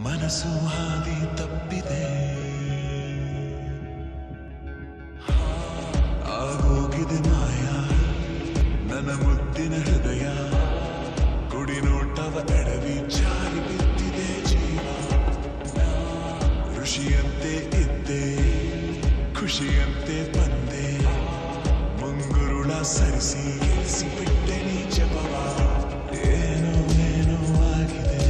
ಮನಸ್ಸು ಹಾದಿ ತಪ್ಪಿದೆ, ಆಗೋಗಿದೆ ಮಾಯ ನನ್ನ ಮುದ್ದಿನ ಹೃದಯ, ಕುಡಿ ನೋಟವ ಎಡವಿ ಜಾರಿ ಬಿದ್ದಿದೆ ಜೀವ. ಋಷಿಯಂತೆ ಇದ್ದೆ, ಖುಷಿಯಂತೆ ಬಂದೆ, ಮುಂಗುರುಳ ಸರಿಸಿ ಇಳಿಸಿ ಬಿಟ್ಟೆ ನೀ ಜಪವ. ಏನೋ ಏನೋ ಆಗಿದೆ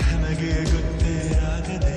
ನನಗೆ ಗೊತ್ತೇ ಆಗದೆ.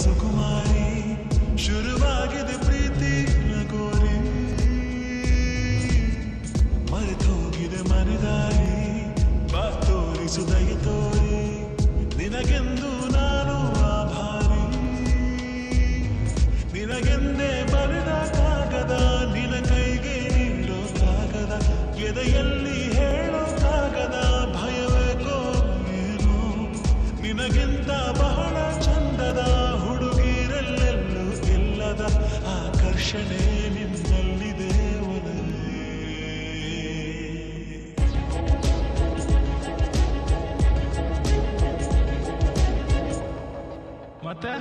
ಸುಕುಮಾರಿ ಶುರುವಾಗಿದೆ ಪ್ರೀತಿ ನಗೋರಿ, ಮರೆತೋಗಿದೆ ಮನೆದಾರಿ, ಬಾ ತೋರಿಸು ದಯ ತೋರಿ, ನಿನಗೆಂದು ನಾನು ಆಭಾರಿ. ನಿನಗೆಂದೇ ಬರೆದ ಕಾಗದ, ನಿನ ಕೈಗೆ ನೀಡೋ ಕಾಗದ, ಎದೆಯಲ್ಲಿ ಹೇಳೋ ಕಾಗದ, ಭಯವೇಕೋ ಏನೋ ನಿನಗಿಂತ ಬಹಳ ಚಂದದ ಹುಡುಗಿರಲ್ಲೆಲ್ಲೂ ಇಲ್ಲದ ಆಕರ್ಷಣೆ ನಿನ್ನಲ್ಲಿದೆ ಒಲವೇ. ಮತ್ತೆ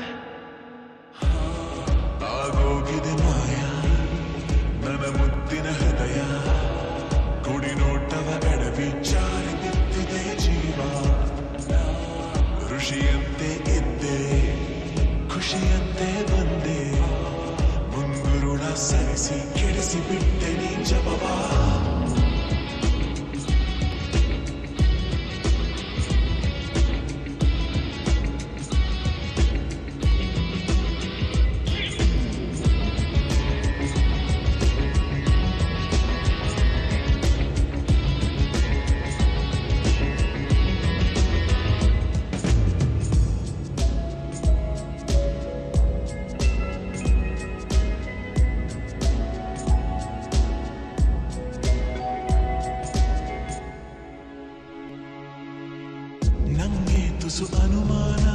ಆಗೋಗಿದೆ ಮಾಯ ನನ್ನ ಮುದ್ದಿನ ಹೃದಯ, ಕುಡಿ ನೋಟವ ಎಡವಿ ಜಾರಿ ಬಿದ್ದಿದೆ ಜೀವ. ಋಷಿಯಂತೆ ಇದ್ದೆ, ಖುಷಿಯಂತೆ ಬಂದೆ, ಮುಂಗುರುಳ ಸರಿಸಿ ಕೆಡಿಸಿ ಬಿಟ್ಟೆ ನೀ ಜಪವ. ನಂಗೆ ತುಸು ಅನುಮಾನ,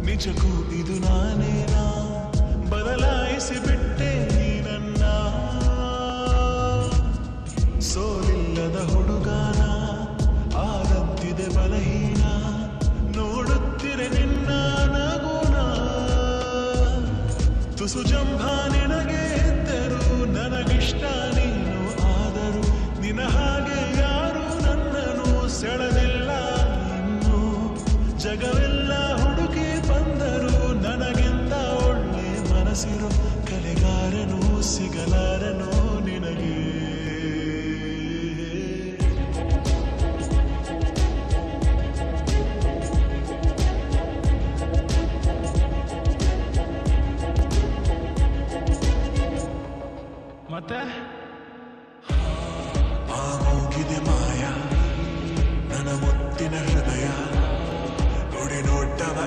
ನಿಜಕ್ಕೂ ಇದು ನಾನೇನಾ, ಬದಲಾಯಿಸಿ ಬಿಟ್ಟೆ ನೀನನ್ನ. ಸೋಲಿಲ್ಲದ ಹುಡುಗಾನ ಆದಂತಿದೆ ಬಲಹೀನ, ನೋಡುತ್ತಿರೆ ನಿನ್ನ ನಗುನ. ತುಸು ಜಂಭ ನಿನಗೆ ಎದ್ದರು, ನನಗಿಷ್ಟ ನೀನು ಆದರು, ನಿನ ಹಾಗೆ ಯಾರು ನನ್ನನ್ನು ಸೆಳೆದಿಲ್ಲ. ಜಗವೆಲ್ಲ ಹುಡುಕಿ ಬಂದರು, ನನಗಿಂತ ಒಳ್ಳೆ ಮನಸ್ಸಿರೋ ಕಲೆಗಾರನು ಸಿಗಲಾರನು ನಿನಗೆ. ಮತ್ತೆ ಆಗೋಗಿದೆ ಮಾಯ ನನ್ನ ಮುತ್ತಿನ ಹೃದಯ, ನೋಡಿ ನೋಟವ